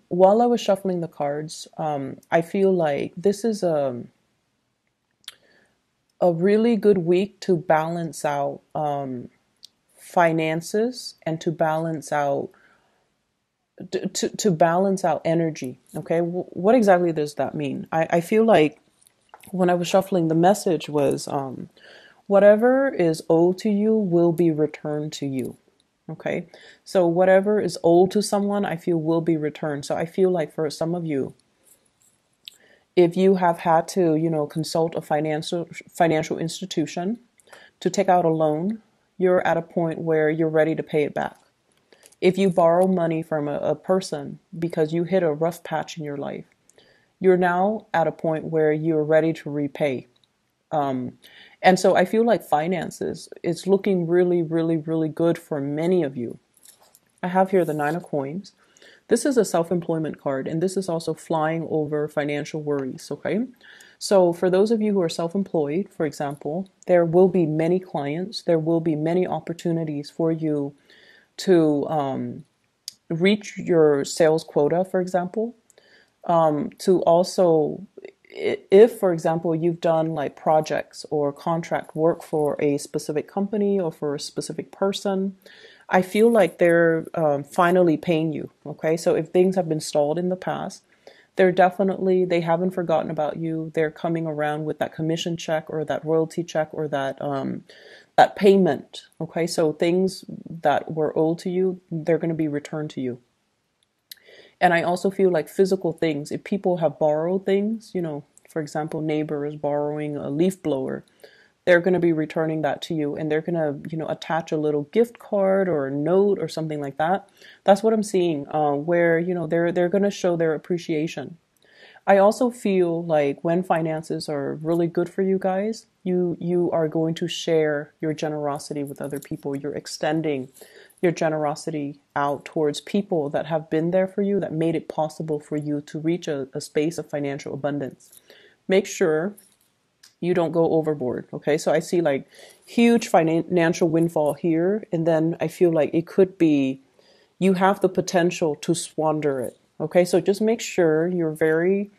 While I was shuffling the cards, I feel like this is a really good week to balance out finances and to balance out to balance out energy. Okay, what exactly does that mean? I feel like when I was shuffling, the message was whatever is owed to you will be returned to you. Okay, so whatever is owed to someone, I feel will be returned. So I feel like for some of you, if you have had to, consult a financial institution to take out a loan, you're at a point where you're ready to pay it back. If you borrow money from a person because you hit a rough patch in your life, you're now at a point where you're ready to repay. And so I feel like finances, it's looking really, really, really good for many of you. I have here the Nine of Coins. This is a self-employment card, and this is also flying over financial worries, okay? So for those of you who are self-employed, for example, there will be many clients, there will be many opportunities for you to reach your sales quota, for example, to also, if, for example, you've done like projects or contract work for a specific company or for a specific person, I feel like they're finally paying you. Okay, so if things have been stalled in the past, they haven't forgotten about you. They're coming around with that commission check or that royalty check or that payment. Okay, so things that were owed to you, they're going to be returned to you. And I also feel like physical things, if people have borrowed things, for example, neighbor is borrowing a leaf blower, they're going to be returning that to you, and they're going to, attach a little gift card or a note or something like that. That's what I'm seeing, where, they're going to show their appreciation. I also feel like when finances are really good for you guys, you are going to share your generosity with other people. You're extending your generosity out towards people that have been there for you, that made it possible for you to reach a space of financial abundance. Make sure you don't go overboard. Okay, so I see like huge financial windfall here, and then I feel like it could be you have the potential to squander it. Okay, so just make sure you're very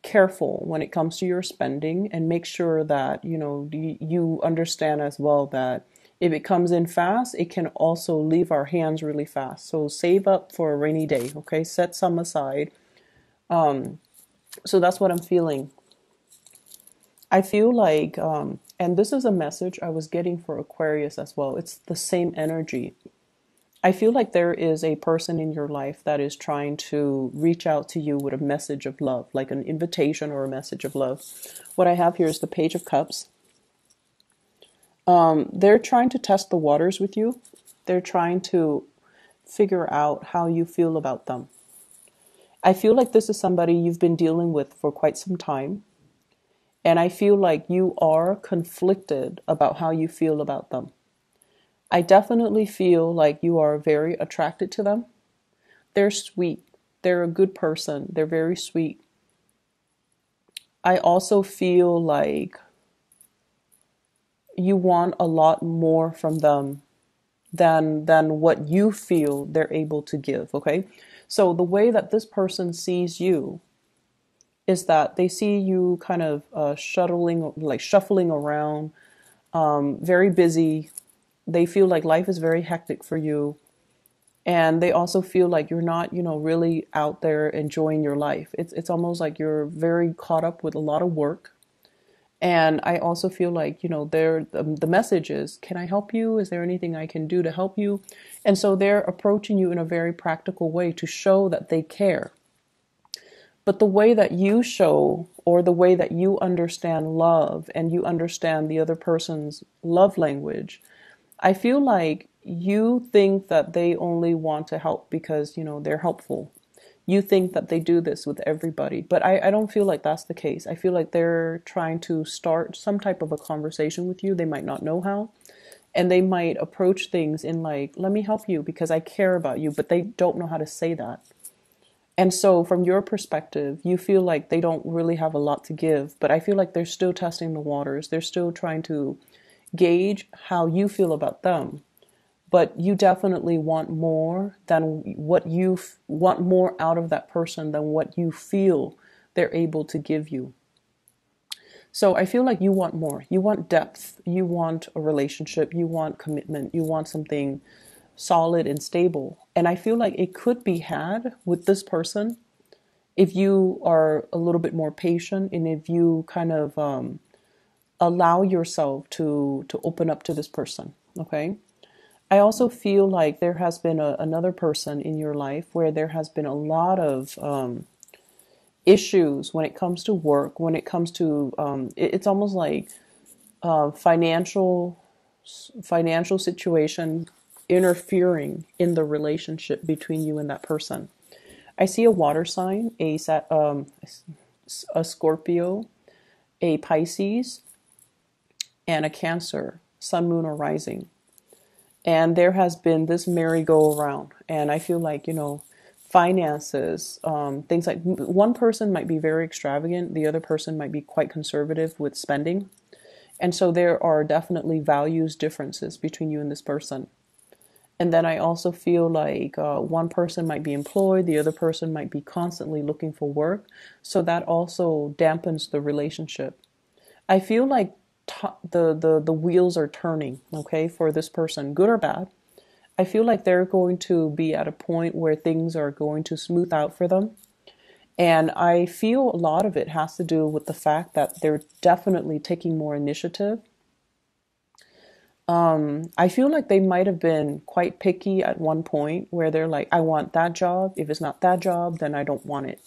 careful when it comes to your spending, and make sure that you understand as well that if it comes in fast, it can also leave our hands really fast. So save up for a rainy day. Okay, set some aside. So that's what I'm feeling. I feel like, and this is a message I was getting for Aquarius as well. It's the same energy. I feel like there is a person in your life that is trying to reach out to you with a message of love, like an invitation or a message of love. What I have here is the Page of Cups. They're trying to test the waters with you. They're trying to figure out how you feel about them. I feel like this is somebody you've been dealing with for quite some time. And I feel like you are conflicted about how you feel about them. I definitely feel like you are very attracted to them. They're sweet. They're a good person. They're very sweet. I also feel like you want a lot more from them than what you feel they're able to give, okay? So the way that this person sees you is that they see you kind of shuffling around, very busy. They feel like life is very hectic for you. And they also feel like you're not, really out there enjoying your life. It's almost like you're very caught up with a lot of work. And I also feel like, the message is, can I help you? Is there anything I can do to help you? And so they're approaching you in a very practical way to show that they care. But the way that you show, or the way that you understand love and you understand the other person's love language, I feel like you think that they only want to help because, they're helpful. You think that they do this with everybody, but I don't feel like that's the case. I feel like they're trying to start some type of a conversation with you. They might not know how, and they might approach things in like, let me help you because I care about you, but they don't know how to say that. And so from your perspective, you feel like they don't really have a lot to give, but I feel like they're still testing the waters. They're still trying to gauge how you feel about them. but you definitely want more than what you want more out of that person than what you feel they're able to give you. So I feel like you want more. You want depth. You want a relationship. You want commitment. You want something solid and stable. And I feel like it could be had with this person if you are a little bit more patient and if you kind of allow yourself to open up to this person. Okay. I also feel like there has been another person in your life where there has been a lot of issues when it comes to work, when it comes to it's almost like financial situation interfering in the relationship between you and that person. I see a water sign, a Scorpio, a Pisces, and a Cancer, Sun, Moon, or Rising. And there has been this merry-go-around. And I feel like, finances, things like one person might be very extravagant, the other person might be quite conservative with spending. And so there are definitely values differences between you and this person. And then I also feel like one person might be employed, the other person might be constantly looking for work. So that also dampens the relationship. I feel like the wheels are turning, okay, for this person, good or bad. I feel like they're going to be at a point where things are going to smooth out for them. And I feel a lot of it has to do with the fact that they're definitely taking more initiative. I feel like they might have been quite picky at one point where they're like, I want that job. If it's not that job, then I don't want it.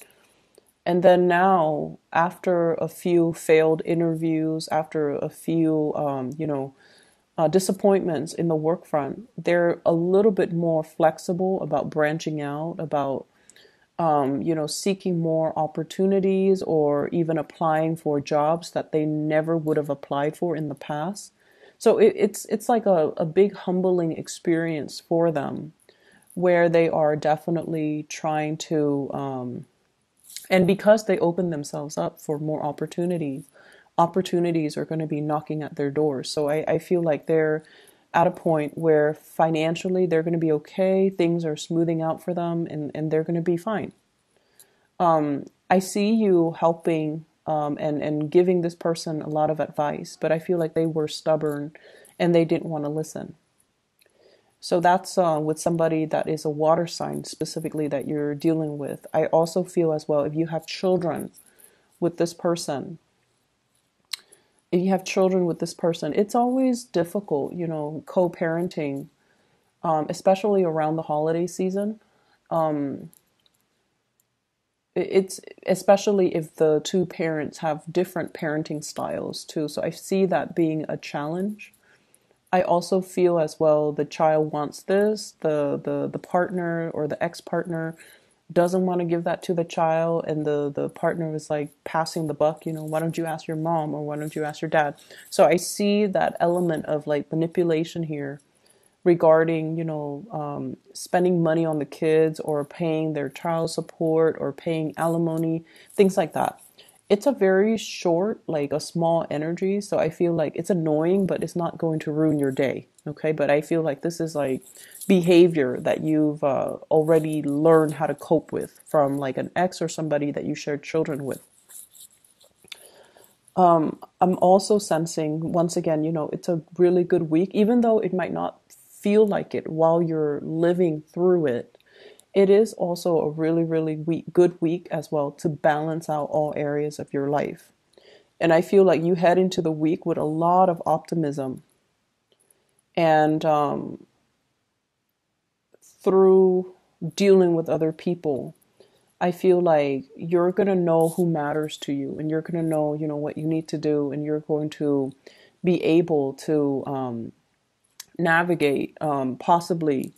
And then now, after a few failed interviews, after a few, disappointments in the work front, they're a little bit more flexible about branching out, about, seeking more opportunities or even applying for jobs that they never would have applied for in the past. So it's like a big humbling experience for them where they are definitely trying to, and because they open themselves up for more opportunities are going to be knocking at their doors. So I feel like they're at a point where financially they're going to be okay. Things are smoothing out for them and they're going to be fine. I see you helping and giving this person a lot of advice, but I feel like they were stubborn and they didn't want to listen. So that's with somebody that is a water sign specifically that you're dealing with. I also feel as well, if you have children with this person, it's always difficult, co-parenting, especially around the holiday season. It's especially if the two parents have different parenting styles too. So I see that being a challenge. I also feel as well the child wants this, the partner or the ex-partner doesn't want to give that to the child, and the partner is like passing the buck, why don't you ask your mom or why don't you ask your dad? So I see that element of like manipulation here regarding, spending money on the kids or paying their child support or paying alimony, things like that. It's a very short, like a small energy. So I feel like it's annoying, but it's not going to ruin your day. Okay. But I feel like this is like behavior that you've already learned how to cope with from like an ex or somebody that you shared children with. I'm also sensing, once again, it's a really good week, even though it might not feel like it while you're living through it. It is also a really, really good week as well to balance out all areas of your life. And I feel like you head into the week with a lot of optimism. And through dealing with other people, I feel like you're going to know who matters to you and you're going to know, what you need to do, and you're going to be able to navigate, possibly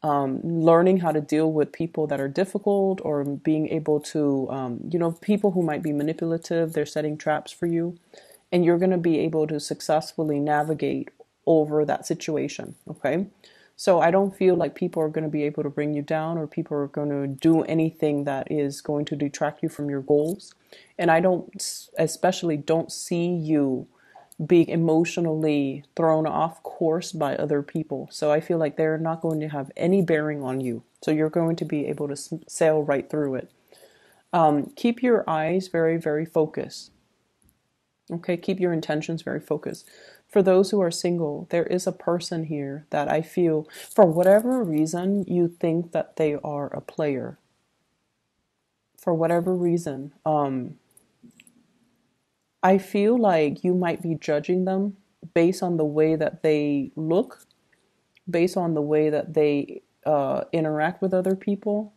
learning how to deal with people that are difficult, or being able to, people who might be manipulative, they're setting traps for you, and you're going to be able to successfully navigate over that situation. Okay. So I don't feel like people are going to be able to bring you down, or people are going to do anything that is going to detract you from your goals. And I especially don't see you being emotionally thrown off course by other people. So I feel like they're not going to have any bearing on you. So you're going to be able to sail right through it. Keep your eyes very, very focused. Okay, keep your intentions very focused. For those who are single, there is a person here that I feel, for whatever reason, you think that they are a player. For whatever reason, I feel like you might be judging them based on the way that they look, based on the way that they interact with other people.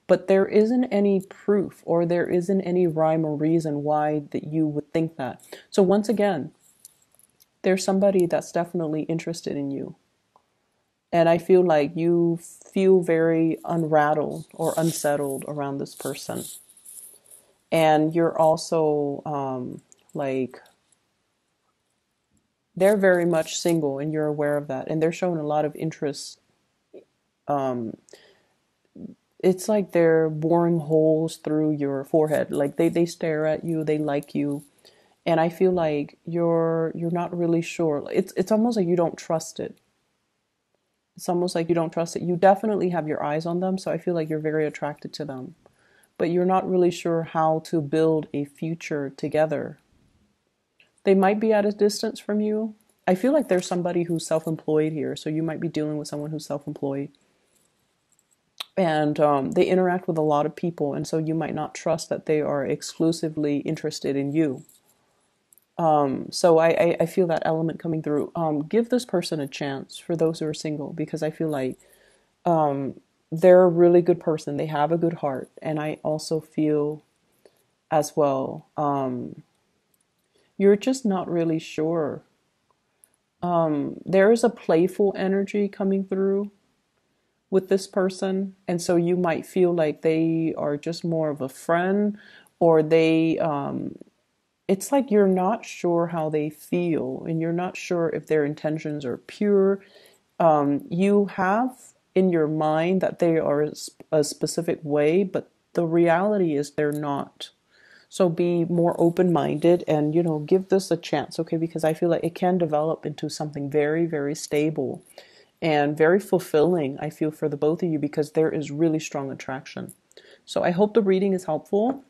But there isn't any proof or there isn't any rhyme or reason why that you would think that. So once again, there's somebody that's definitely interested in you. And I feel like you feel very unrattled or unsettled around this person. And you're also like, they're very much single and you're aware of that. And they're showing a lot of interest. It's like they're boring holes through your forehead. Like they stare at you, they like you. And I feel like you're not really sure. It's almost like you don't trust it. It's almost like you don't trust it. You definitely have your eyes on them, so I feel like you're very attracted to them. But you're not really sure how to build a future together. They might be at a distance from you. I feel like there's somebody who's self-employed here, so you might be dealing with someone who's self-employed. And they interact with a lot of people, and so you might not trust that they are exclusively interested in you. So I feel that element coming through. Give this person a chance for those who are single, because I feel like they're a really good person. They have a good heart. And I also feel as well, you're just not really sure. There is a playful energy coming through with this person. And so you might feel like they are just more of a friend, or it's like you're not sure how they feel and you're not sure if their intentions are pure. You have in your mind that they are a specific way, but the reality is they're not. So be more open-minded and, give this a chance, okay? Because I feel like it can develop into something very, very stable and very fulfilling, I feel, for the both of you, because there is really strong attraction. So I hope the reading is helpful.